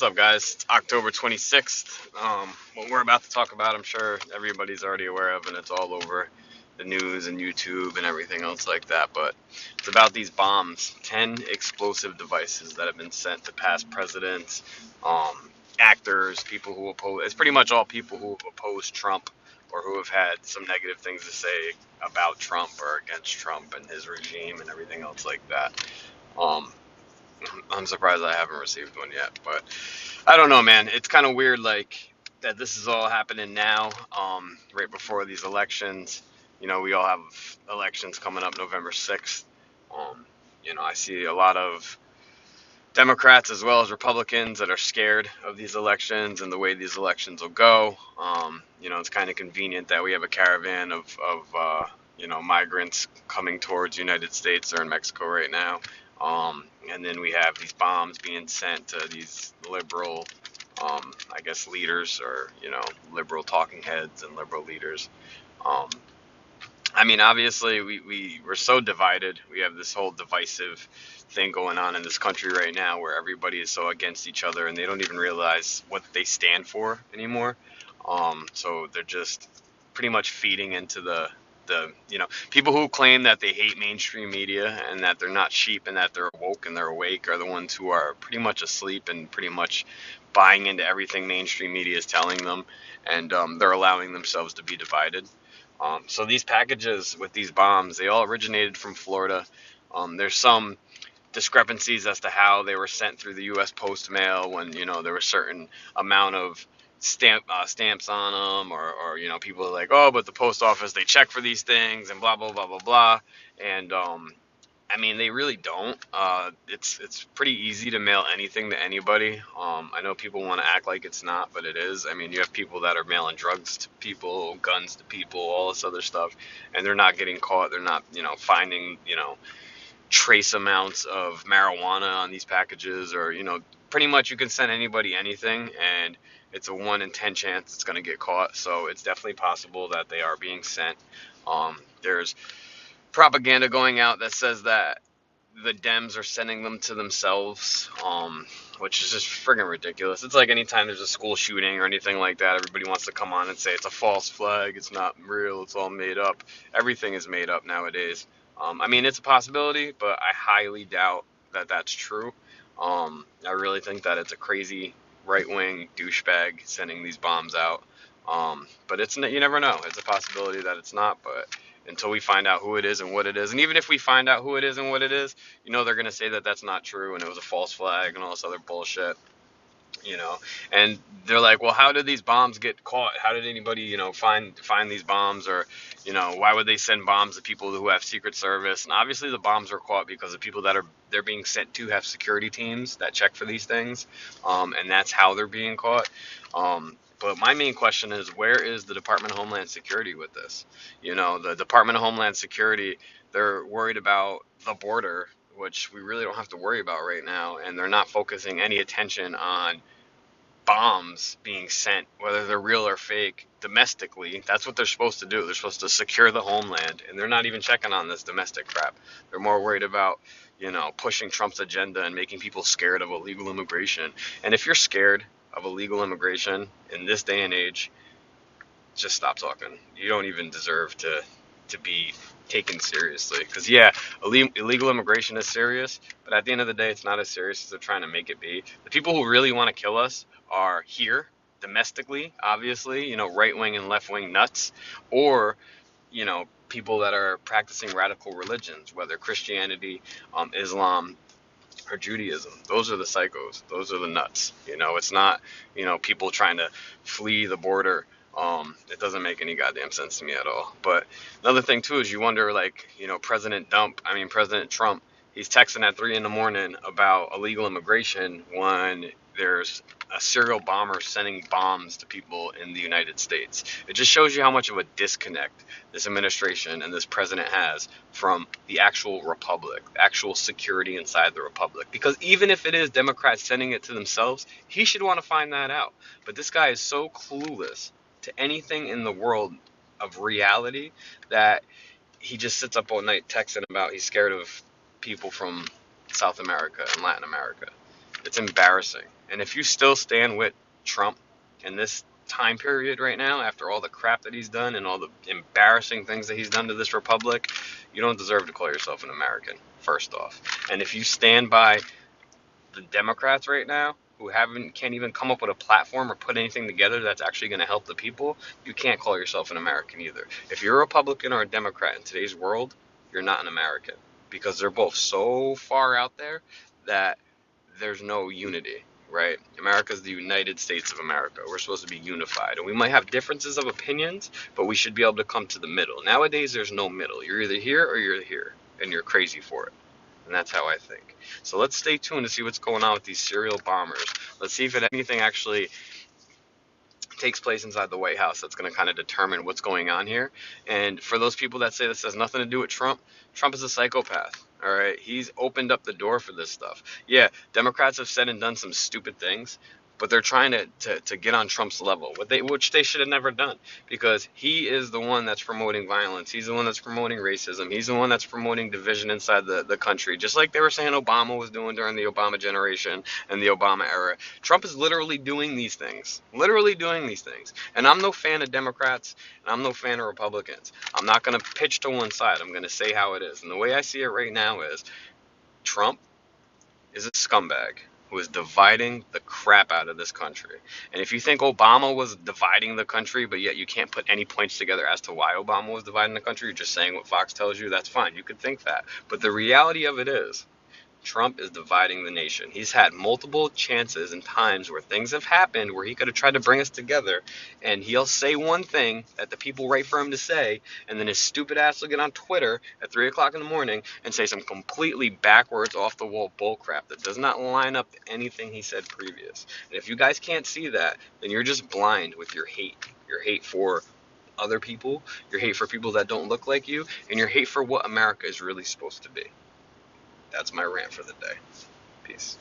What's up, guys? It's October 26th. What we're about to talk about, I'm sure everybody's already aware of, and it's all over the news and YouTube and everything else like that. But it's about these bombs, 10 explosive devices that have been sent to past presidents, actors, people who oppose. It's pretty much all people who oppose Trump or who have had some negative things to say about Trump or against Trump and his regime and everything else like that. Um, I'm surprised I haven't received one yet, but I don't know, man. It's kind of weird, like that this is all happening now, right before these elections. We all have elections coming up November 6th. Um, I see a lot of Democrats as well as Republicans that are scared of these elections and the way these elections will go. It's kind of convenient that we have a caravan of migrants coming towards the United States. They're in Mexico right now. And then we have these bombs being sent to these liberal, I guess, leaders or, liberal talking heads and liberal leaders. Um, obviously, we're so divided. We have this whole divisive thing going on in this country right now where everybody is so against each other and they don't even realize what they stand for anymore. So they're just pretty much feeding into the people who claim that they hate mainstream media and that they're not sheep and that they're woke and they're awake are the ones who are pretty much asleep and pretty much buying into everything mainstream media is telling them, and they're allowing themselves to be divided. So these packages with these bombs, they all originated from Florida. There's some discrepancies as to how they were sent through the U.S. post mail when there was certain amount of stamps on them, or people are like, oh, but the post office, they check for these things and blah blah blah blah blah. And they really don't. It's pretty easy to mail anything to anybody. I know people want to act like it's not, but it is. You have people that are mailing drugs to people, guns to people, all this other stuff, and they're not getting caught. They're not, finding, trace amounts of marijuana on these packages, or pretty much you can send anybody anything, and it's a 1 in 10 chance it's going to get caught. So it's definitely possible that they are being sent. There's propaganda going out that says that the Dems are sending them to themselves, which is just friggin' ridiculous. It's like anytime there's a school shooting or anything like that, everybody wants to come on and say it's a false flag, it's not real, it's all made up. Everything is made up nowadays. It's a possibility, but I highly doubt that that's true. I really think that it's a crazy right-wing douchebag sending these bombs out. But you never know. It's a possibility that it's not, but until we find out who it is and what it is, and even if we find out who it is and what it is, they're going to say that that's not true and it was a false flag and all this other bullshit. And they're like, well, how did these bombs get caught? How did anybody find these bombs? Or why would they send bombs to people who have Secret Service? And obviously the bombs are caught because the people that they're being sent to have security teams that check for these things, and that's how they're being caught. But my main question is, where is the Department of Homeland Security with this? The Department of Homeland Security, they're worried about the border, which we really don't have to worry about right now, and they're not focusing any attention on bombs being sent, whether they're real or fake, domestically. That's what they're supposed to do. They're supposed to secure the homeland, and they're not even checking on this domestic crap. They're more worried about, pushing Trump's agenda and making people scared of illegal immigration. And if you're scared of illegal immigration in this day and age, just stop talking. You don't even deserve to be taken seriously. Because yeah, illegal immigration is serious, but at the end of the day, it's not as serious as they're trying to make it be. The people who really want to kill us are here domestically, obviously, right-wing and left-wing nuts, or people that are practicing radical religions, whether Christianity, Islam, or Judaism. Those are the psychos. Those are the nuts. It's not, people trying to flee the border. It doesn't make any goddamn sense to me at all. But another thing too is you wonder, like, President Trump, he's texting at 3 in the morning about illegal immigration when there's a serial bomber sending bombs to people in the United States. It just shows you how much of a disconnect this administration and this president has from the actual republic, actual security inside the republic. Because even if it is Democrats sending it to themselves, he should want to find that out. But this guy is so clueless to anything in the world of reality that he just sits up all night texting about he's scared of people from South America and Latin America. It's embarrassing. And if you still stand with Trump in this time period right now, after all the crap that he's done and all the embarrassing things that he's done to this republic, you don't deserve to call yourself an American, first off. And if you stand by the Democrats right now, who can't even come up with a platform or put anything together that's actually going to help the people, you can't call yourself an American either. If you're a Republican or a Democrat in today's world, you're not an American, because they're both so far out there that there's no unity, right? America's the United States of America. We're supposed to be unified. And we might have differences of opinions, but we should be able to come to the middle. Nowadays, there's no middle. You're either here or you're here, and you're crazy for it. And that's how I think. So let's stay tuned to see what's going on with these serial bombers. Let's see if anything actually takes place inside the White House that's going to kind of determine what's going on here. And for those people that say this has nothing to do with Trump, Trump is a psychopath. All right, he's opened up the door for this stuff. Yeah, Democrats have said and done some stupid things, but they're trying to get on Trump's level, which they should have never done, because he is the one that's promoting violence. He's the one that's promoting racism. He's the one that's promoting division inside the country, just like they were saying Obama was doing during the Obama generation and the Obama era. Trump is literally doing these things, And I'm no fan of Democrats, and I'm no fan of Republicans. I'm not going to pitch to one side. I'm going to say how it is. And the way I see it right now is Trump is a scumbag who is dividing the crap out of this country. And if you think Obama was dividing the country, but yet you can't put any points together as to why Obama was dividing the country, you're just saying what Fox tells you, that's fine. You could think that. But the reality of it is, Trump is dividing the nation. He's had multiple chances and times where things have happened where he could have tried to bring us together, and he'll say one thing that the people wait for him to say, and then his stupid ass will get on Twitter at 3 o'clock in the morning and say some completely backwards, off-the-wall bullcrap that does not line up to anything he said previous. And if you guys can't see that, then you're just blind with your hate for other people, your hate for people that don't look like you, and your hate for what America is really supposed to be. That's my rant for the day. Peace.